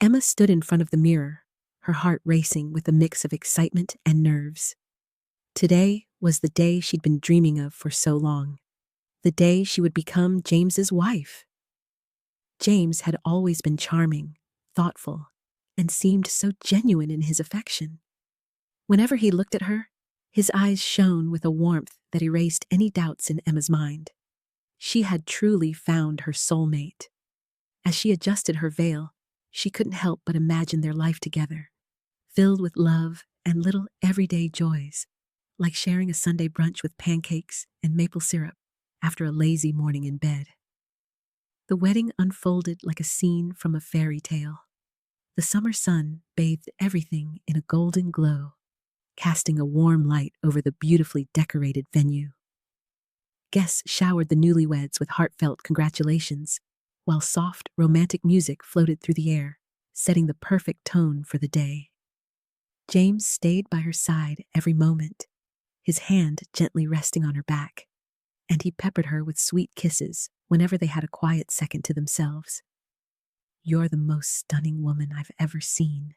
Emma stood in front of the mirror, her heart racing with a mix of excitement and nerves. Today was the day she'd been dreaming of for so long. The day she would become James's wife. James had always been charming, thoughtful, and seemed so genuine in his affection. Whenever he looked at her, his eyes shone with a warmth that erased any doubts in Emma's mind. She had truly found her soulmate. As she adjusted her veil, she couldn't help but imagine their life together, filled with love and little everyday joys, like sharing a Sunday brunch with pancakes and maple syrup after a lazy morning in bed. The wedding unfolded like a scene from a fairy tale. The summer sun bathed everything in a golden glow, casting a warm light over the beautifully decorated venue. Guests showered the newlyweds with heartfelt congratulations, while soft, romantic music floated through the air, setting the perfect tone for the day. James stayed by her side every moment, his hand gently resting on her back, and he peppered her with sweet kisses whenever they had a quiet second to themselves. "You're the most stunning woman I've ever seen,"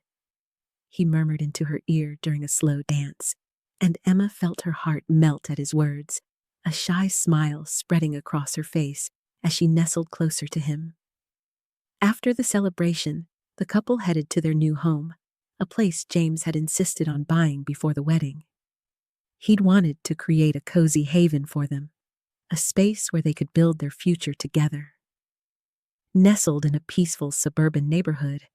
he murmured into her ear during a slow dance, and Emma felt her heart melt at his words, a shy smile spreading across her face as she nestled closer to him. After the celebration, the couple headed to their new home, a place James had insisted on buying before the wedding. He'd wanted to create a cozy haven for them, a space where they could build their future together. Nestled in a peaceful suburban neighborhood,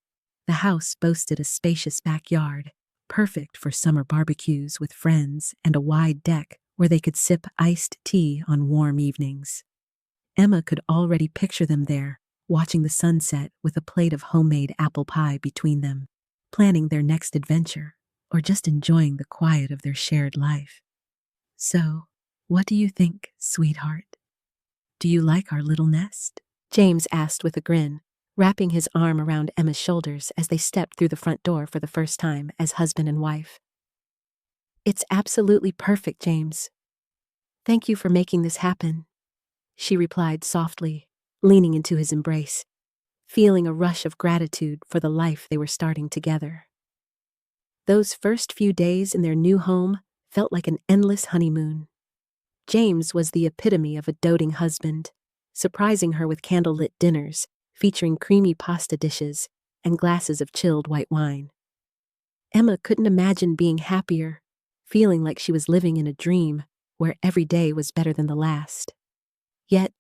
the house boasted a spacious backyard, perfect for summer barbecues with friends and a wide deck where they could sip iced tea on warm evenings. Emma could already picture them there, watching the sunset with a plate of homemade apple pie between them, planning their next adventure, or just enjoying the quiet of their shared life. "So, what do you think, sweetheart? Do you like our little nest?" James asked with a grin, wrapping his arm around Emma's shoulders as they stepped through the front door for the first time as husband and wife. "It's absolutely perfect, James. Thank you for making this happen," she replied softly, leaning into his embrace, feeling a rush of gratitude for the life they were starting together. Those first few days in their new home felt like an endless honeymoon. James was the epitome of a doting husband, surprising her with candlelit dinners featuring creamy pasta dishes and glasses of chilled white wine. Emma couldn't imagine being happier, feeling like she was living in a dream where every day was better than the last. Yet,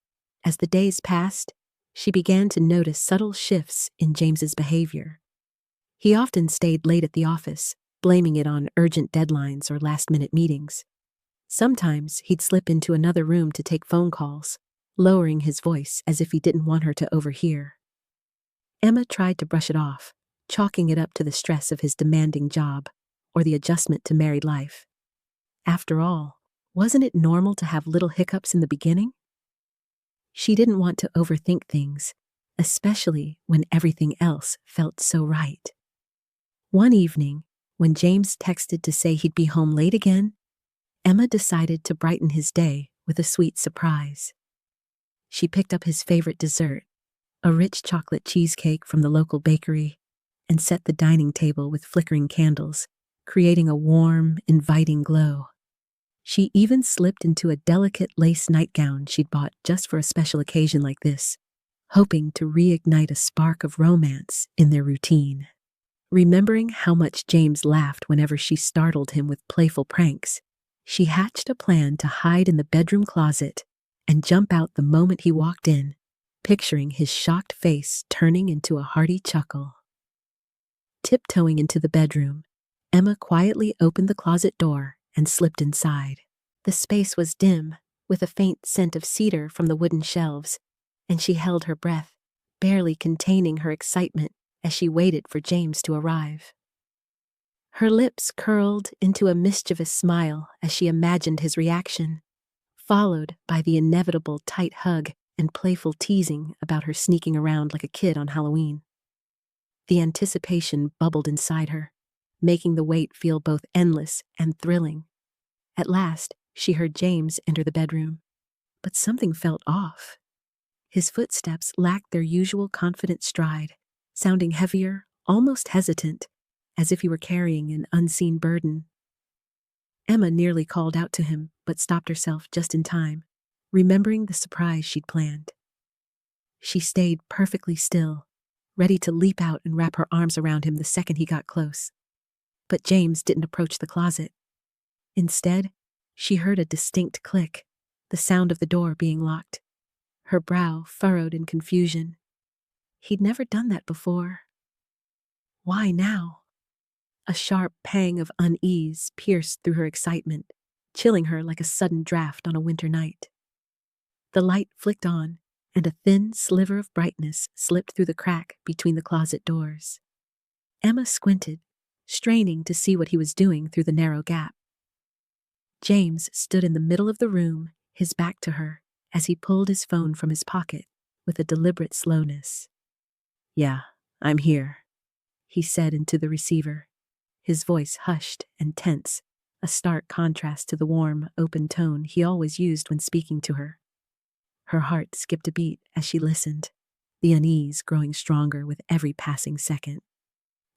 as the days passed, she began to notice subtle shifts in James's behavior. He often stayed late at the office, blaming it on urgent deadlines or last-minute meetings. Sometimes he'd slip into another room to take phone calls, lowering his voice as if he didn't want her to overhear. Emma tried to brush it off, chalking it up to the stress of his demanding job or the adjustment to married life. After all, wasn't it normal to have little hiccups in the beginning? She didn't want to overthink things, especially when everything else felt so right. One evening, when James texted to say he'd be home late again, Emma decided to brighten his day with a sweet surprise. She picked up his favorite dessert, a rich chocolate cheesecake from the local bakery, and set the dining table with flickering candles, creating a warm, inviting glow. She even slipped into a delicate lace nightgown she'd bought just for a special occasion like this, hoping to reignite a spark of romance in their routine. Remembering how much James laughed whenever she startled him with playful pranks, she hatched a plan to hide in the bedroom closet and jump out the moment he walked in, picturing his shocked face turning into a hearty chuckle. Tiptoeing into the bedroom, Emma quietly opened the closet door and slipped inside. The space was dim, with a faint scent of cedar from the wooden shelves, and she held her breath, barely containing her excitement as she waited for James to arrive. Her lips curled into a mischievous smile as she imagined his reaction, followed by the inevitable tight hug and playful teasing about her sneaking around like a kid on Halloween. The anticipation bubbled inside her, making the wait feel both endless and thrilling. At last, she heard James enter the bedroom, but something felt off. His footsteps lacked their usual confident stride, sounding heavier, almost hesitant, as if he were carrying an unseen burden. Emma nearly called out to him, but stopped herself just in time, remembering the surprise she'd planned. She stayed perfectly still, ready to leap out and wrap her arms around him the second he got close. But James didn't approach the closet. Instead, she heard a distinct click, the sound of the door being locked. Her brow furrowed in confusion. He'd never done that before. Why now? A sharp pang of unease pierced through her excitement, chilling her like a sudden draft on a winter night. The light flicked on, and a thin sliver of brightness slipped through the crack between the closet doors. Emma squinted, straining to see what he was doing through the narrow gap. James stood in the middle of the room, his back to her, as he pulled his phone from his pocket with a deliberate slowness. "Yeah, I'm here," he said into the receiver, his voice hushed and tense, a stark contrast to the warm, open tone he always used when speaking to her. Her heart skipped a beat as she listened, the unease growing stronger with every passing second.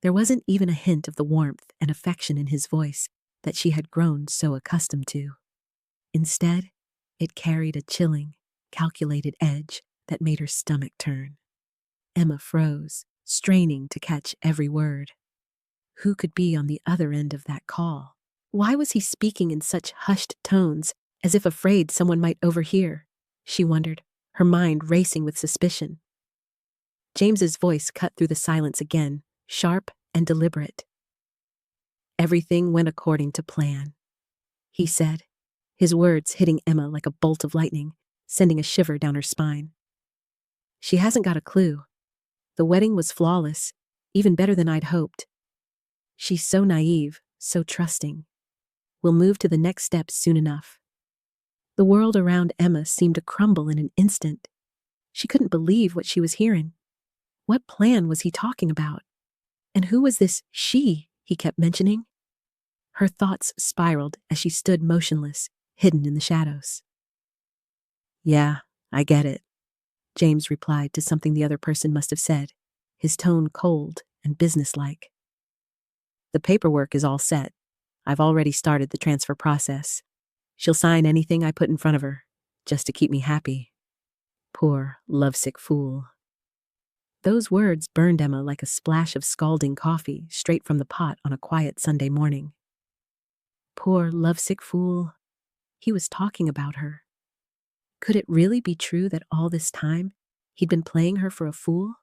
There wasn't even a hint of the warmth and affection in his voice that she had grown so accustomed to. Instead, it carried a chilling, calculated edge that made her stomach turn. Emma froze, straining to catch every word. Who could be on the other end of that call? Why was he speaking in such hushed tones, as if afraid someone might overhear? She wondered, her mind racing with suspicion. James's voice cut through the silence again, sharp and deliberate. "Everything went according to plan," he said, his words hitting Emma like a bolt of lightning, sending a shiver down her spine. "She hasn't got a clue. The wedding was flawless, even better than I'd hoped. She's so naive, so trusting. We'll move to the next step soon enough." The world around Emma seemed to crumble in an instant. She couldn't believe what she was hearing. What plan was he talking about? And who was this she he kept mentioning? Her thoughts spiraled as she stood motionless, hidden in the shadows. "Yeah, I get it," James replied to something the other person must have said, his tone cold and businesslike. "The paperwork is all set. I've already started the transfer process. She'll sign anything I put in front of her, just to keep me happy. Poor, lovesick fool." Those words burned Emma like a splash of scalding coffee straight from the pot on a quiet Sunday morning. Poor, lovesick fool. He was talking about her. Could it really be true that all this time he'd been playing her for a fool?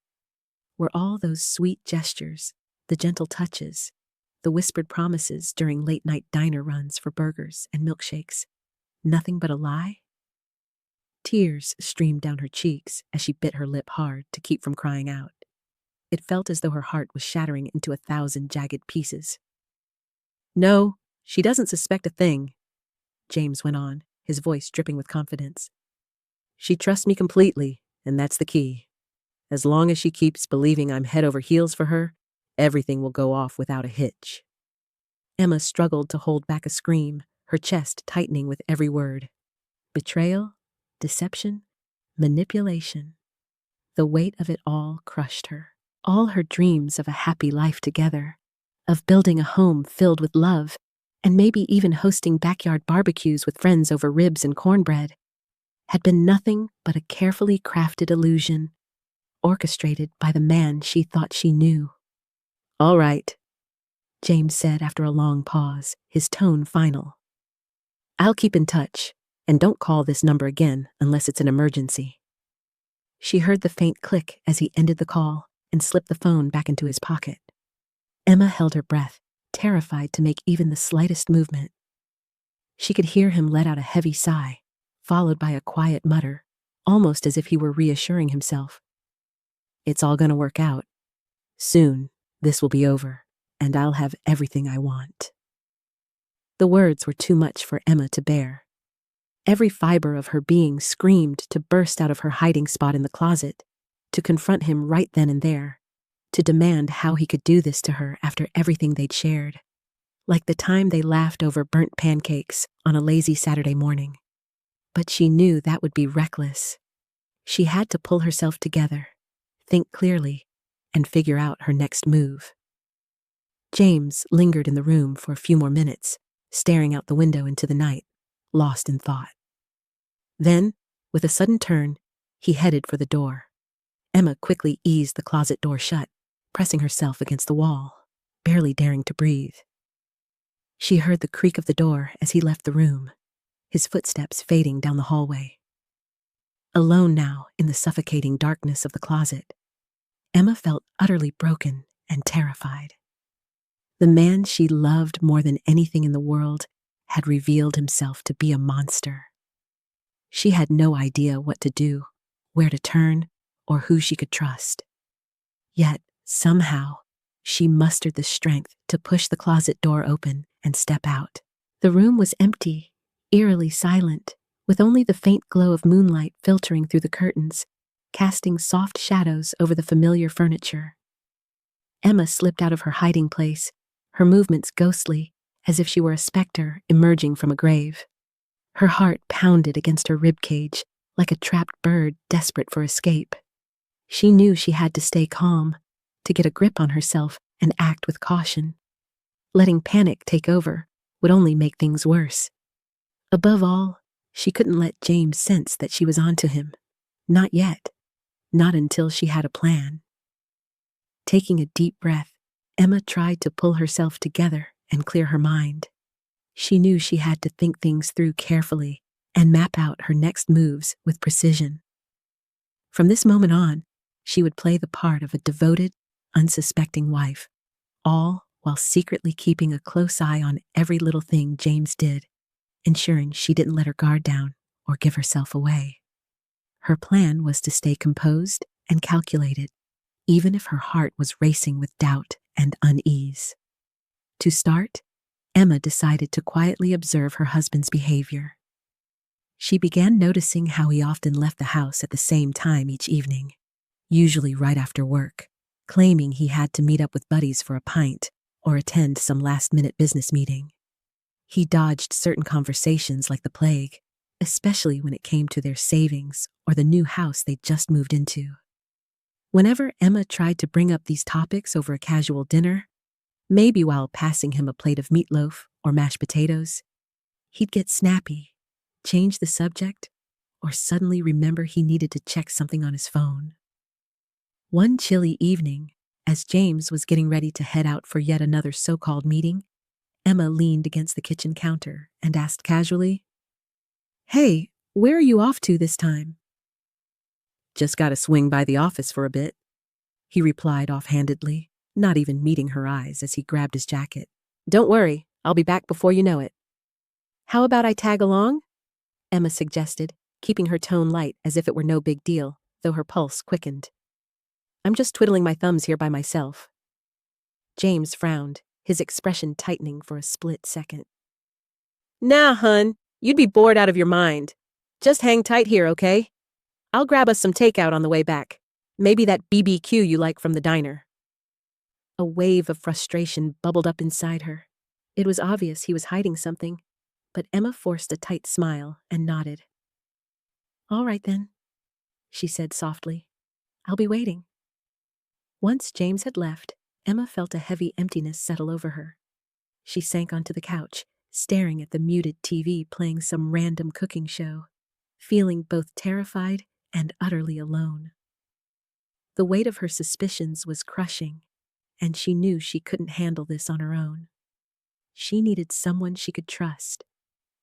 Were all those sweet gestures, the gentle touches, the whispered promises during late-night diner runs for burgers and milkshakes, nothing but a lie? Tears streamed down her cheeks as she bit her lip hard to keep from crying out. It felt as though her heart was shattering into 1,000 jagged pieces. "No, she doesn't suspect a thing," James went on, his voice dripping with confidence. "She trusts me completely, and that's the key. As long as she keeps believing I'm head over heels for her, everything will go off without a hitch." Emma struggled to hold back a scream, her chest tightening with every word. Betrayal, deception, manipulation. The weight of it all crushed her. All her dreams of a happy life together, of building a home filled with love, and maybe even hosting backyard barbecues with friends over ribs and cornbread, had been nothing but a carefully crafted illusion, orchestrated by the man she thought she knew. "All right," James said after a long pause, his tone final. "I'll keep in touch, and don't call this number again unless it's an emergency." She heard the faint click as he ended the call and slipped the phone back into his pocket. Emma held her breath, terrified to make even the slightest movement. She could hear him let out a heavy sigh, followed by a quiet mutter, almost as if he were reassuring himself. "It's all gonna work out. Soon, this will be over, and I'll have everything I want." The words were too much for Emma to bear. Every fiber of her being screamed to burst out of her hiding spot in the closet, to confront him right then and there, to demand how he could do this to her after everything they'd shared, like the time they laughed over burnt pancakes on a lazy Saturday morning. But she knew that would be reckless. She had to pull herself together, think clearly, and figure out her next move. James lingered in the room for a few more minutes, staring out the window into the night, lost in thought. Then, with a sudden turn, he headed for the door. Emma quickly eased the closet door shut, pressing herself against the wall, barely daring to breathe. She heard the creak of the door as he left the room, his footsteps fading down the hallway. Alone now in the suffocating darkness of the closet, Emma felt utterly broken and terrified. The man she loved more than anything in the world had revealed himself to be a monster. She had no idea what to do, where to turn, or who she could trust. Yet, somehow, she mustered the strength to push the closet door open and step out. The room was empty, eerily silent, with only the faint glow of moonlight filtering through the curtains, casting soft shadows over the familiar furniture. Emma slipped out of her hiding place, her movements ghostly, as if she were a specter emerging from a grave. Her heart pounded against her ribcage like a trapped bird desperate for escape. She knew she had to stay calm, to get a grip on herself and act with caution. Letting panic take over would only make things worse. Above all, she couldn't let James sense that she was onto him. Not yet. Not until she had a plan. Taking a deep breath, Emma tried to pull herself together and clear her mind. She knew she had to think things through carefully and map out her next moves with precision. From this moment on, she would play the part of a devoted, unsuspecting wife, all while secretly keeping a close eye on every little thing James did, ensuring she didn't let her guard down or give herself away. Her plan was to stay composed and calculated, even if her heart was racing with doubt and unease. To start, Emma decided to quietly observe her husband's behavior. She began noticing how he often left the house at the same time each evening, usually right after work, claiming he had to meet up with buddies for a pint or attend some last-minute business meeting. He dodged certain conversations like the plague, especially when it came to their savings or the new house they'd just moved into. Whenever Emma tried to bring up these topics over a casual dinner, maybe while passing him a plate of meatloaf or mashed potatoes, he'd get snappy, change the subject, or suddenly remember he needed to check something on his phone. One chilly evening, as James was getting ready to head out for yet another so-called meeting, Emma leaned against the kitchen counter and asked casually, "Hey, where are you off to this time?" "Just gotta swing by the office for a bit," he replied offhandedly, not even meeting her eyes as he grabbed his jacket. "Don't worry, I'll be back before you know it." "How about I tag along?" Emma suggested, keeping her tone light as if it were no big deal, though her pulse quickened. "I'm just twiddling my thumbs here by myself." James frowned, his expression tightening for a split second. "Nah, hun, you'd be bored out of your mind. Just hang tight here, okay? I'll grab us some takeout on the way back. Maybe that BBQ you like from the diner." A wave of frustration bubbled up inside her. It was obvious he was hiding something, but Emma forced a tight smile and nodded. "All right then," she said softly. "I'll be waiting." Once James had left, Emma felt a heavy emptiness settle over her. She sank onto the couch, staring at the muted TV playing some random cooking show, feeling both terrified and utterly alone. The weight of her suspicions was crushing, and she knew she couldn't handle this on her own. She needed someone she could trust,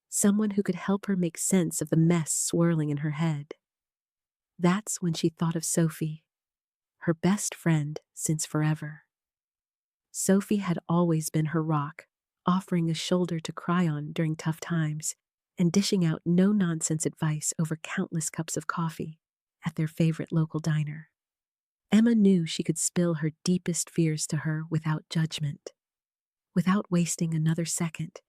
someone who could help her make sense of the mess swirling in her head. That's when she thought of Sophie, her best friend since forever. Sophie had always been her rock, offering a shoulder to cry on during tough times and dishing out no-nonsense advice over countless cups of coffee at their favorite local diner. Emma knew she could spill her deepest fears to her without judgment. Without wasting another second,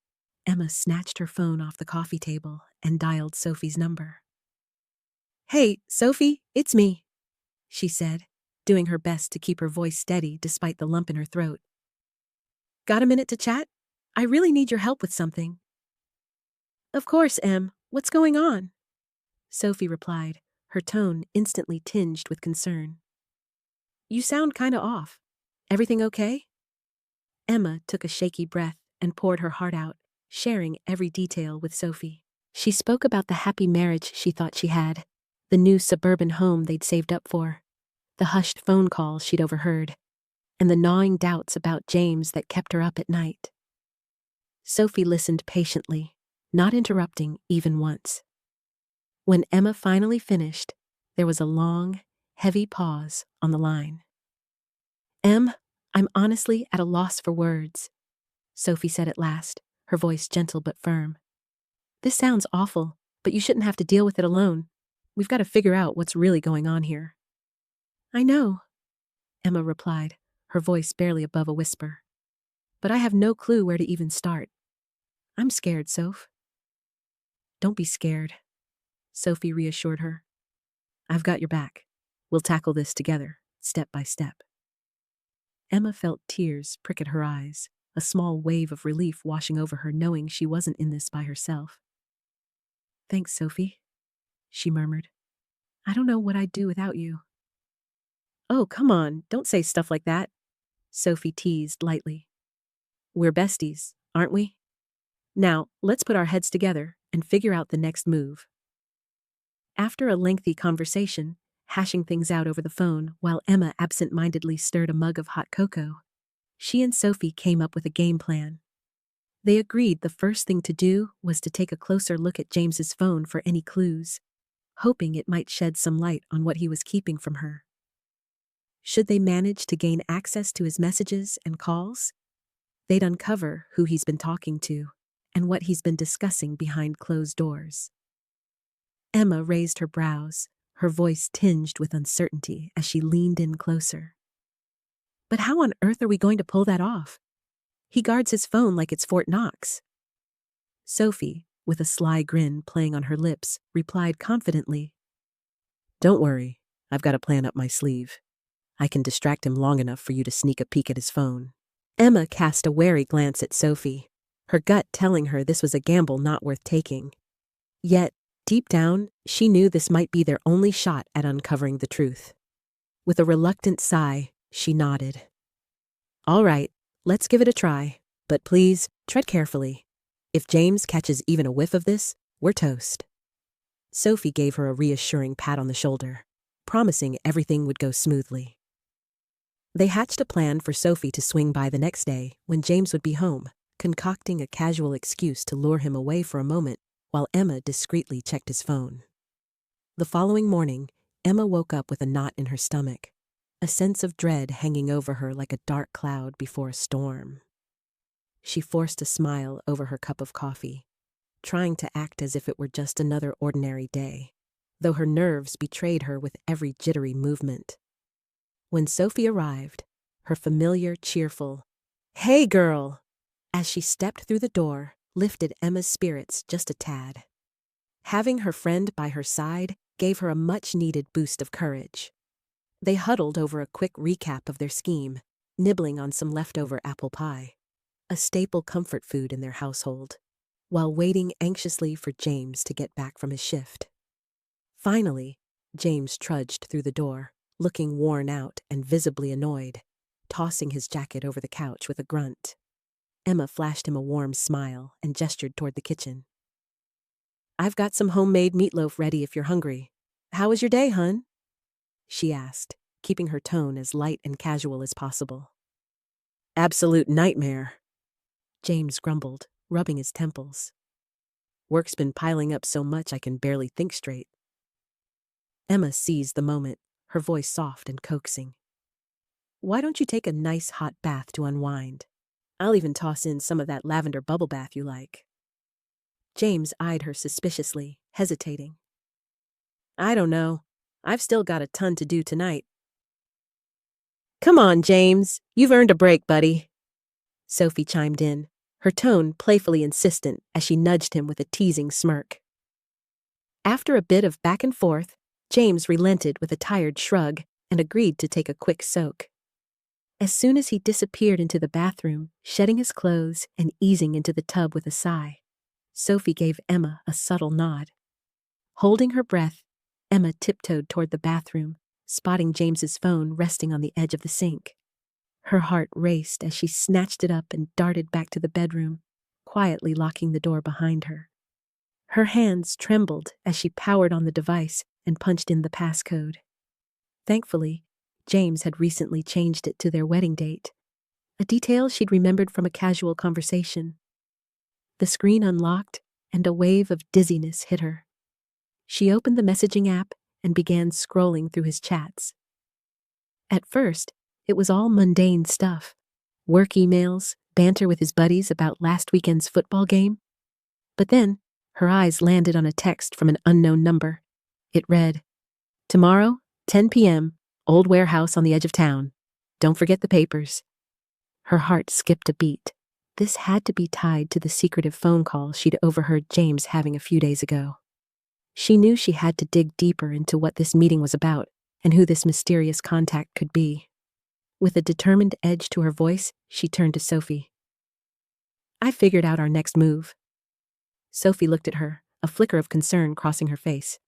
Emma snatched her phone off the coffee table and dialed Sophie's number. "Hey, Sophie, it's me," she said, doing her best to keep her voice steady despite the lump in her throat. "Got a minute to chat? I really need your help with something." "Of course, Em. What's going on?" Sophie replied, her tone instantly tinged with concern. You sound kinda off. Everything okay? Emma took a shaky breath and poured her heart out, sharing every detail with Sophie. She spoke about the happy marriage she thought she had, the new suburban home they'd saved up for, the hushed phone calls she'd overheard, and the gnawing doubts about James that kept her up at night. Sophie listened patiently, not interrupting even once. When Emma finally finished, there was a long, heavy pause on the line. I'm honestly at a loss for words," Sophie said at last, her voice gentle but firm. "This sounds awful, but you shouldn't have to deal with it alone. We've got to figure out what's really going on here." "I know," Emma replied, her voice barely above a whisper. "But I have no clue where to even start. I'm scared, Soph." "Don't be scared," Sophie reassured her. "I've got your back. We'll tackle this together, step by step." Emma felt tears prick at her eyes, a small wave of relief washing over her knowing she wasn't in this by herself. "Thanks, Sophie," she murmured. "I don't know what I'd do without you." "Oh, come on, don't say stuff like that," Sophie teased lightly. "We're besties, aren't we? Now, let's put our heads together and figure out the next move." After a lengthy conversation, hashing things out over the phone while Emma absent-mindedly stirred a mug of hot cocoa, she and Sophie came up with a game plan. They agreed the first thing to do was to take a closer look at James's phone for any clues, hoping it might shed some light on what he was keeping from her. Should they manage to gain access to his messages and calls, they'd uncover who he's been talking to and what he's been discussing behind closed doors. Emma raised her brows, her voice tinged with uncertainty as she leaned in closer. "But how on earth are we going to pull that off? He guards his phone like it's Fort Knox." Sophie, with a sly grin playing on her lips, replied confidently, "Don't worry, I've got a plan up my sleeve. I can distract him long enough for you to sneak a peek at his phone." Emma cast a wary glance at Sophie, her gut telling her this was a gamble not worth taking. Yet, deep down, she knew this might be their only shot at uncovering the truth. With a reluctant sigh, she nodded. "All right, let's give it a try, but please, tread carefully. If James catches even a whiff of this, we're toast." Sophie gave her a reassuring pat on the shoulder, promising everything would go smoothly. They hatched a plan for Sophie to swing by the next day when James would be home, concocting a casual excuse to lure him away for a moment while Emma discreetly checked his phone. The following morning, Emma woke up with a knot in her stomach, a sense of dread hanging over her like a dark cloud before a storm. She forced a smile over her cup of coffee, trying to act as if it were just another ordinary day, though her nerves betrayed her with every jittery movement. When Sophie arrived, her familiar, cheerful, "Hey, girl," as she stepped through the door, lifted Emma's spirits just a tad. Having her friend by her side gave her a much-needed boost of courage. They huddled over a quick recap of their scheme, nibbling on some leftover apple pie, a staple comfort food in their household, while waiting anxiously for James to get back from his shift. Finally, James trudged through the door, looking worn out and visibly annoyed, tossing his jacket over the couch with a grunt. Emma flashed him a warm smile and gestured toward the kitchen. "I've got some homemade meatloaf ready if you're hungry. How was your day, hun?" she asked, keeping her tone as light and casual as possible. "Absolute nightmare," James grumbled, rubbing his temples. "Work's been piling up so much I can barely think straight." Emma seized the moment, her voice soft and coaxing. "Why don't you take a nice hot bath to unwind? I'll even toss in some of that lavender bubble bath you like." James eyed her suspiciously, hesitating. "I don't know. I've still got a ton to do tonight." "Come on, James. You've earned a break, buddy," Sophie chimed in, her tone playfully insistent as she nudged him with a teasing smirk. After a bit of back and forth, James relented with a tired shrug and agreed to take a quick soak. As soon as he disappeared into the bathroom, shedding his clothes and easing into the tub with a sigh, Sophie gave Emma a subtle nod. Holding her breath, Emma tiptoed toward the bathroom, spotting James's phone resting on the edge of the sink. Her heart raced as she snatched it up and darted back to the bedroom, quietly locking the door behind her. Her hands trembled as she powered on the device and punched in the passcode. Thankfully, James had recently changed it to their wedding date, a detail she'd remembered from a casual conversation. The screen unlocked, and a wave of dizziness hit her. She opened the messaging app and began scrolling through his chats. At first, it was all mundane stuff. Work emails, banter with his buddies about last weekend's football game. But then, her eyes landed on a text from an unknown number. It read, "Tomorrow, 10 p.m., old warehouse on the edge of town. Don't forget the papers." Her heart skipped a beat. This had to be tied to the secretive phone call she'd overheard James having a few days ago. She knew she had to dig deeper into what this meeting was about and who this mysterious contact could be. With a determined edge to her voice, she turned to Sophie. "I figured out our next move." Sophie looked at her, a flicker of concern crossing her face.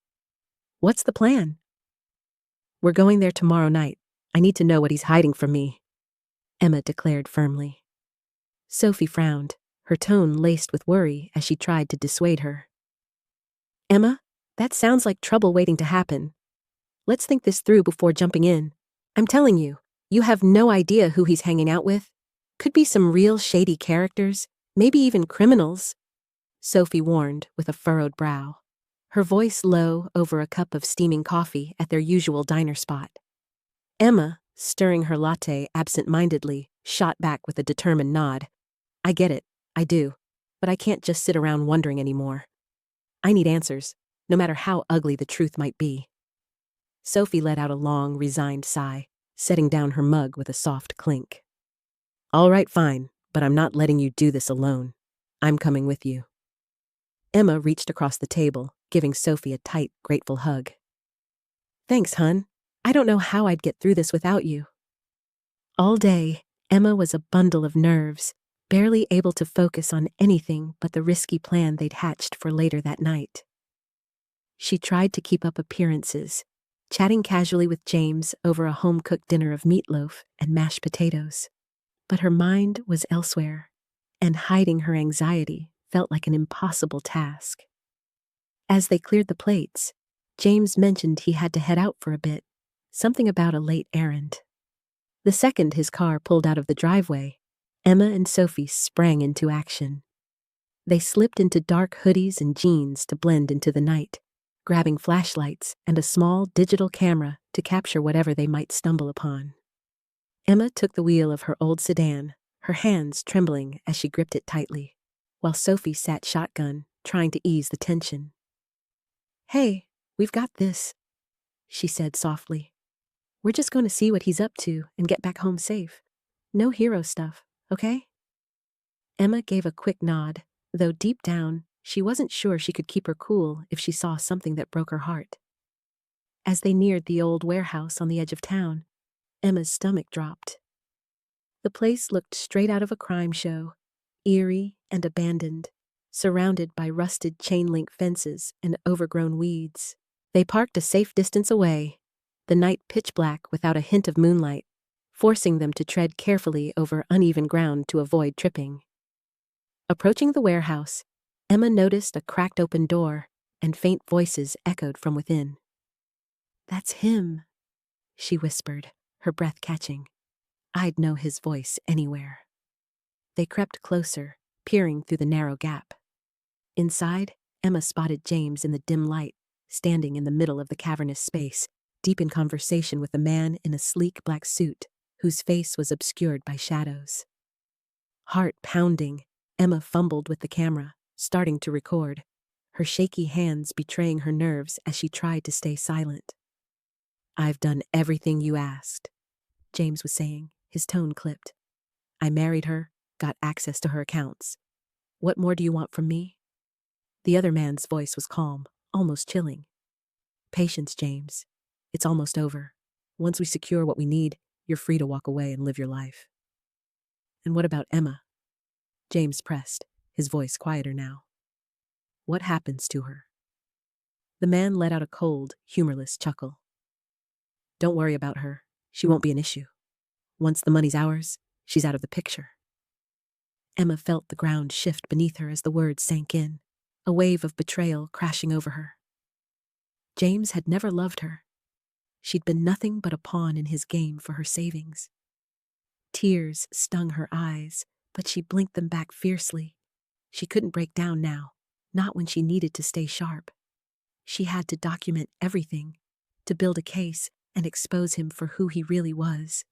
"What's the plan?" "We're going there tomorrow night. I need to know what he's hiding from me," Emma declared firmly. Sophie frowned, her tone laced with worry as she tried to dissuade her. "Emma, that sounds like trouble waiting to happen. Let's think this through before jumping in. I'm telling you, you have no idea who he's hanging out with. Could be some real shady characters, maybe even criminals," Sophie warned with a furrowed brow, her voice low over a cup of steaming coffee at their usual diner spot. Emma, stirring her latte absent-mindedly, shot back with a determined nod. "I get it, I do, but I can't just sit around wondering anymore. I need answers, no matter how ugly the truth might be." Sophie let out a long, resigned sigh, setting down her mug with a soft clink. "All right, fine, but I'm not letting you do this alone. I'm coming with you." Emma reached across the table, giving Sophie a tight, grateful hug. "Thanks, hun. I don't know how I'd get through this without you." All day, Emma was a bundle of nerves, barely able to focus on anything but the risky plan they'd hatched for later that night. She tried to keep up appearances, chatting casually with James over a home-cooked dinner of meatloaf and mashed potatoes. But her mind was elsewhere, and hiding her anxiety felt like an impossible task. As they cleared the plates, James mentioned he had to head out for a bit, something about a late errand. The second his car pulled out of the driveway, Emma and Sophie sprang into action. They slipped into dark hoodies and jeans to blend into the night, grabbing flashlights and a small digital camera to capture whatever they might stumble upon. Emma took the wheel of her old sedan, her hands trembling as she gripped it tightly, while Sophie sat shotgun, trying to ease the tension. "Hey, we've got this," she said softly. "We're just going to see what he's up to and get back home safe. No hero stuff, okay?" Emma gave a quick nod, though deep down, she wasn't sure she could keep her cool if she saw something that broke her heart. As they neared the old warehouse on the edge of town, Emma's stomach dropped. The place looked straight out of a crime show, eerie and abandoned, surrounded by rusted chain-link fences and overgrown weeds. They parked a safe distance away, the night pitch black without a hint of moonlight, forcing them to tread carefully over uneven ground to avoid tripping. Approaching the warehouse, Emma noticed a cracked open door, and faint voices echoed from within. "That's him," she whispered, her breath catching. I'd know his voice anywhere. They crept closer, peering through the narrow gap. Inside, Emma spotted James in the dim light, standing in the middle of the cavernous space, deep in conversation with a man in a sleek black suit, whose face was obscured by shadows. Heart pounding, Emma fumbled with the camera, starting to record, her shaky hands betraying her nerves as she tried to stay silent. "I've done everything you asked," James was saying, his tone clipped. "I married her, got access to her accounts. What more do you want from me?" The other man's voice was calm, almost chilling. "Patience, James. It's almost over. Once we secure what we need, you're free to walk away and live your life." "And what about Emma?" James pressed, his voice quieter now. "What happens to her?" The man let out a cold, humorless chuckle. Don't worry about her. She won't be an issue. Once the money's ours, she's out of the picture. Emma felt the ground shift beneath her as the words sank in, a wave of betrayal crashing over her. James had never loved her. She'd been nothing but a pawn in his game for her savings. Tears stung her eyes, but she blinked them back fiercely. She couldn't break down now, not when she needed to stay sharp. She had to document everything, to build a case and expose him for who he really was.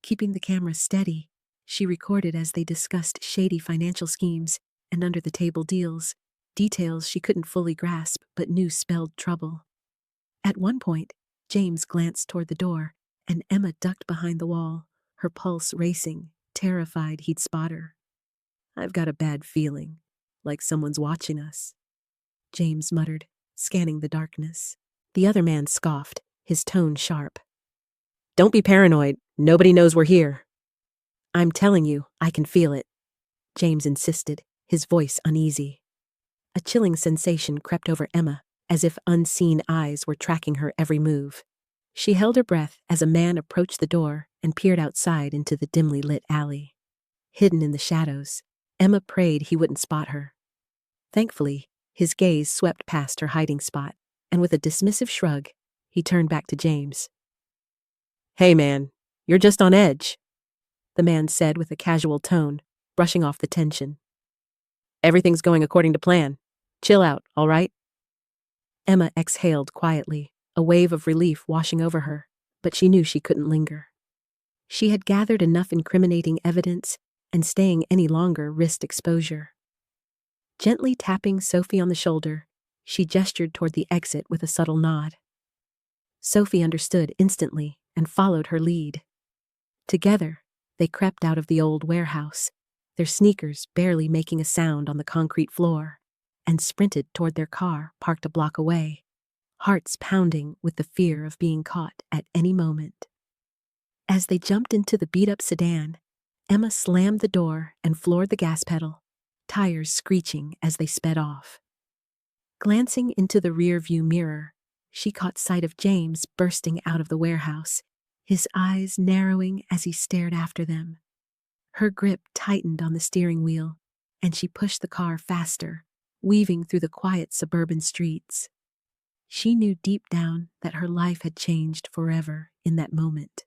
Keeping the camera steady, she recorded as they discussed shady financial schemes and under-the-table deals, details she couldn't fully grasp but knew spelled trouble. At one point, James glanced toward the door, and Emma ducked behind the wall, her pulse racing, terrified he'd spot her. "I've got a bad feeling, like someone's watching us," James muttered, scanning the darkness. The other man scoffed, his tone sharp. "Don't be paranoid. Nobody knows we're here." "I'm telling you, I can feel it," James insisted, his voice uneasy. A chilling sensation crept over Emma, as if unseen eyes were tracking her every move. She held her breath as a man approached the door and peered outside into the dimly lit alley. Hidden in the shadows, Emma prayed he wouldn't spot her. Thankfully, his gaze swept past her hiding spot, and with a dismissive shrug, he turned back to James. "Hey man, you're just on edge," the man said with a casual tone, brushing off the tension. "Everything's going according to plan. Chill out, all right?" Emma exhaled quietly, a wave of relief washing over her, but she knew she couldn't linger. She had gathered enough incriminating evidence, and staying any longer risked exposure. Gently tapping Sophie on the shoulder, she gestured toward the exit with a subtle nod. Sophie understood instantly and followed her lead. Together, they crept out of the old warehouse, their sneakers barely making a sound on the concrete floor, and sprinted toward their car parked a block away, hearts pounding with the fear of being caught at any moment. As they jumped into the beat-up sedan, Emma slammed the door and floored the gas pedal, tires screeching as they sped off. Glancing into the rear-view mirror, she caught sight of James bursting out of the warehouse, his eyes narrowing as he stared after them. Her grip tightened on the steering wheel, and she pushed the car faster, weaving through the quiet suburban streets. She knew deep down that her life had changed forever in that moment.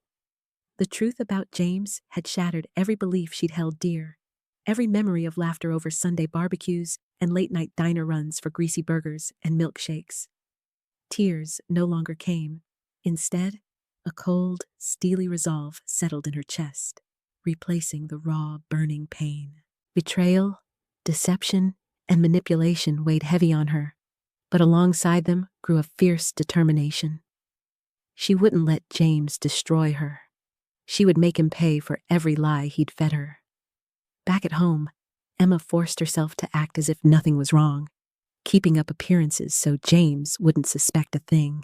The truth about James had shattered every belief she'd held dear, every memory of laughter over Sunday barbecues and late-night diner runs for greasy burgers and milkshakes. Tears no longer came. Instead, a cold, steely resolve settled in her chest, replacing the raw, burning pain. Betrayal, deception, and manipulation weighed heavy on her, but alongside them grew a fierce determination. She wouldn't let James destroy her. She would make him pay for every lie he'd fed her. Back at home, Emma forced herself to act as if nothing was wrong, keeping up appearances so James wouldn't suspect a thing.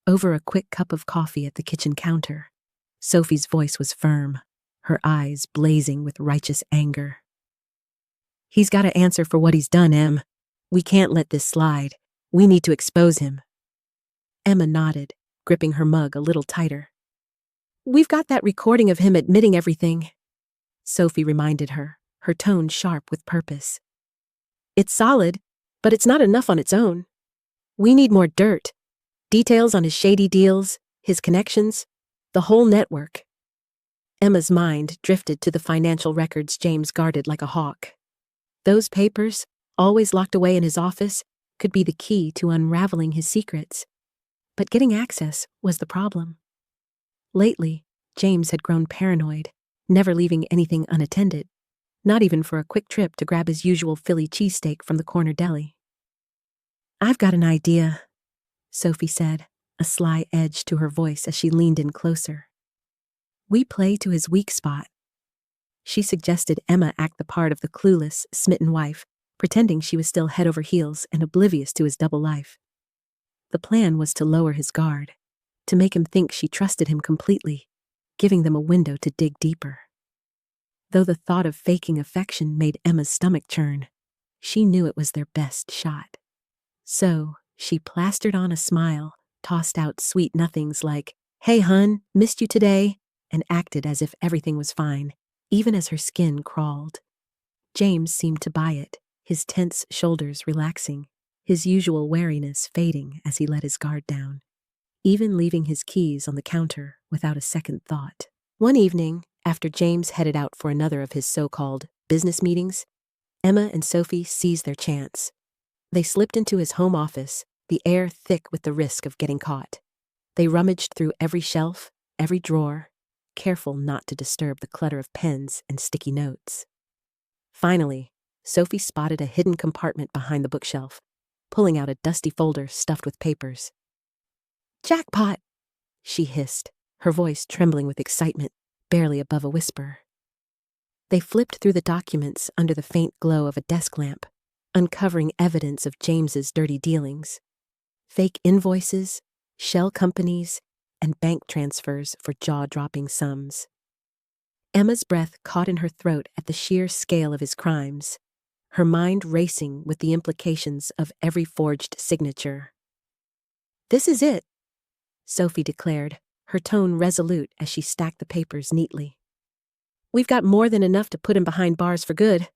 Over a quick cup of coffee at the kitchen counter, Sophie's voice was firm, her eyes blazing with righteous anger. "He's got to answer for what he's done, Em. We can't let this slide. We need to expose him." Emma nodded, gripping her mug a little tighter. "We've got that recording of him admitting everything," Sophie reminded her, her tone sharp with purpose. "It's solid, but it's not enough on its own. We need more dirt, details on his shady deals, his connections, the whole network." Emma's mind drifted to the financial records James guarded like a hawk. Those papers, always locked away in his office, could be the key to unraveling his secrets. But getting access was the problem. Lately, James had grown paranoid, never leaving anything unattended, not even for a quick trip to grab his usual Philly cheesesteak from the corner deli. "I've got an idea," Sophie said, a sly edge to her voice as she leaned in closer. "We play to his weak spot." She suggested Emma act the part of the clueless, smitten wife, pretending she was still head over heels and oblivious to his double life. The plan was to lower his guard, to make him think she trusted him completely, giving them a window to dig deeper. Though the thought of faking affection made Emma's stomach churn, she knew it was their best shot. So, she plastered on a smile, tossed out sweet nothings like, "Hey hun, missed you today," and acted as if everything was fine, even as her skin crawled. James seemed to buy it, his tense shoulders relaxing, his usual wariness fading as he let his guard down, even leaving his keys on the counter without a second thought. One evening, after James headed out for another of his so-called business meetings, Emma and Sophie seized their chance. They slipped into his home office, the air thick with the risk of getting caught. They rummaged through every shelf, every drawer, careful not to disturb the clutter of pens and sticky notes. Finally, Sophie spotted a hidden compartment behind the bookshelf, pulling out a dusty folder stuffed with papers. "Jackpot!" she hissed, her voice trembling with excitement, barely above a whisper. They flipped through the documents under the faint glow of a desk lamp, uncovering evidence of James's dirty dealings. Fake invoices, shell companies, and bank transfers for jaw-dropping sums. Emma's breath caught in her throat at the sheer scale of his crimes, her mind racing with the implications of every forged signature. "This is it," Sophie declared, her tone resolute as she stacked the papers neatly. "We've got more than enough to put him behind bars for good."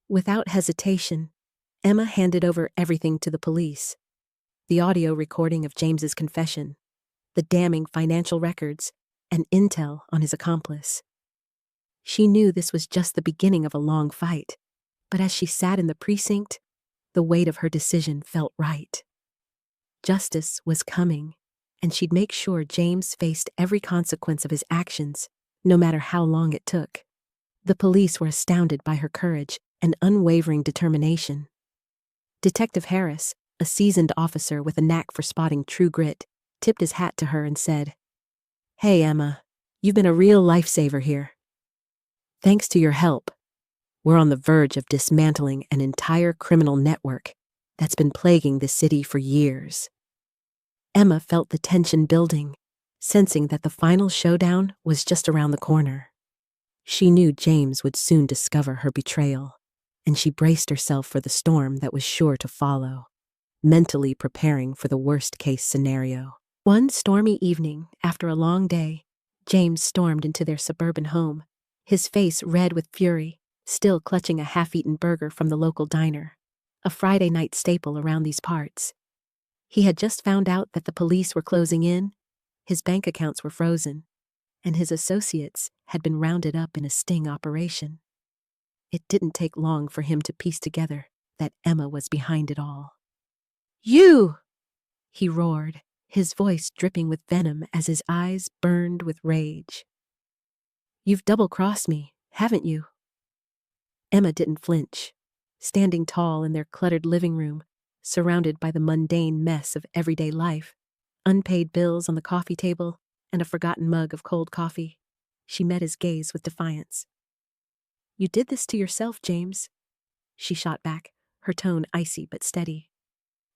Without hesitation, Emma handed over everything to the police. The audio recording of James's confession, the damning financial records, and intel on his accomplice. She knew this was just the beginning of a long fight, but as she sat in the precinct, the weight of her decision felt right. Justice was coming, and she'd make sure James faced every consequence of his actions, no matter how long it took. The police were astounded by her courage and unwavering determination. Detective Harris, a seasoned officer with a knack for spotting true grit, tipped his hat to her and said, "Hey, Emma, you've been a real lifesaver here. Thanks to your help, we're on the verge of dismantling an entire criminal network that's been plaguing the city for years." Emma felt the tension building, sensing that the final showdown was just around the corner. She knew James would soon discover her betrayal, and she braced herself for the storm that was sure to follow, mentally preparing for the worst-case scenario. One stormy evening, after a long day, James stormed into their suburban home, his face red with fury, still clutching a half-eaten burger from the local diner, a Friday night staple around these parts. He had just found out that the police were closing in, his bank accounts were frozen, and his associates had been rounded up in a sting operation. It didn't take long for him to piece together that Emma was behind it all. "You!" he roared, his voice dripping with venom as his eyes burned with rage. "You've double-crossed me, haven't you?" Emma didn't flinch, standing tall in their cluttered living room, surrounded by the mundane mess of everyday life, unpaid bills on the coffee table, and a forgotten mug of cold coffee. She met his gaze with defiance. "You did this to yourself, James," she shot back, her tone icy but steady.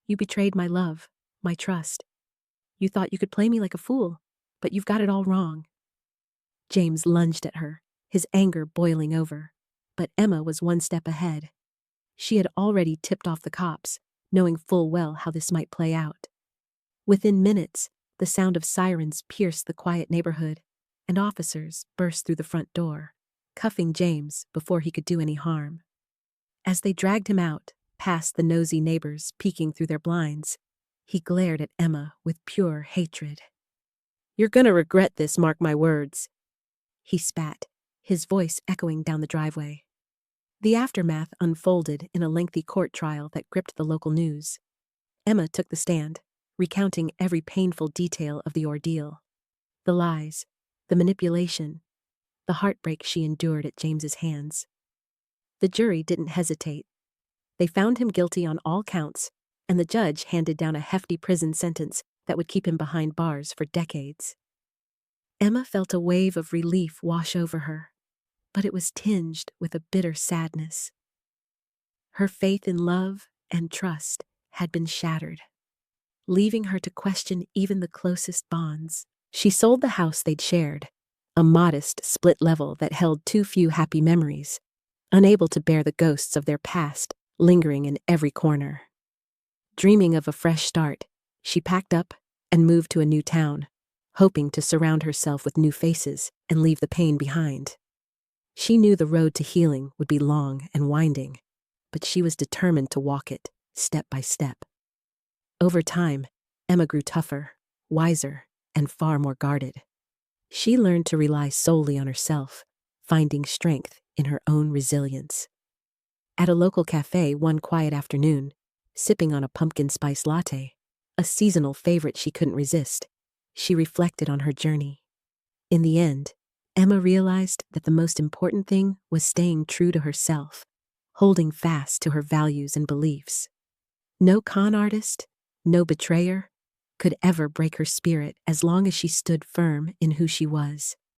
"You betrayed my love, my trust. You thought you could play me like a fool, but you've got it all wrong." James lunged at her, his anger boiling over, but Emma was one step ahead. She had already tipped off the cops, knowing full well how this might play out. Within minutes, the sound of sirens pierced the quiet neighborhood, and officers burst through the front door, cuffing James before he could do any harm. As they dragged him out, past the nosy neighbors peeking through their blinds, he glared at Emma with pure hatred. "You're gonna regret this, mark my words," he spat, his voice echoing down the driveway. The aftermath unfolded in a lengthy court trial that gripped the local news. Emma took the stand, recounting every painful detail of the ordeal. The lies, the manipulation, the heartbreak she endured at James's hands. The jury didn't hesitate. They found him guilty on all counts, and the judge handed down a hefty prison sentence that would keep him behind bars for decades. Emma felt a wave of relief wash over her, but it was tinged with a bitter sadness. Her faith in love and trust had been shattered, leaving her to question even the closest bonds. She sold the house they'd shared, a modest split level that held too few happy memories, unable to bear the ghosts of their past lingering in every corner. Dreaming of a fresh start, She packed up and moved to a new town, hoping to surround herself with new faces and leave the pain behind. She knew the road to healing would be long and winding, but she was determined to walk it, step by step. Over time, Emma grew tougher, wiser, and far more guarded. She learned to rely solely on herself, finding strength in her own resilience. At a local cafe one quiet afternoon, sipping on a pumpkin spice latte, a seasonal favorite she couldn't resist, she reflected on her journey. In the end, Emma realized that the most important thing was staying true to herself, holding fast to her values and beliefs. No con artist, no betrayer, could ever break her spirit as long as she stood firm in who she was.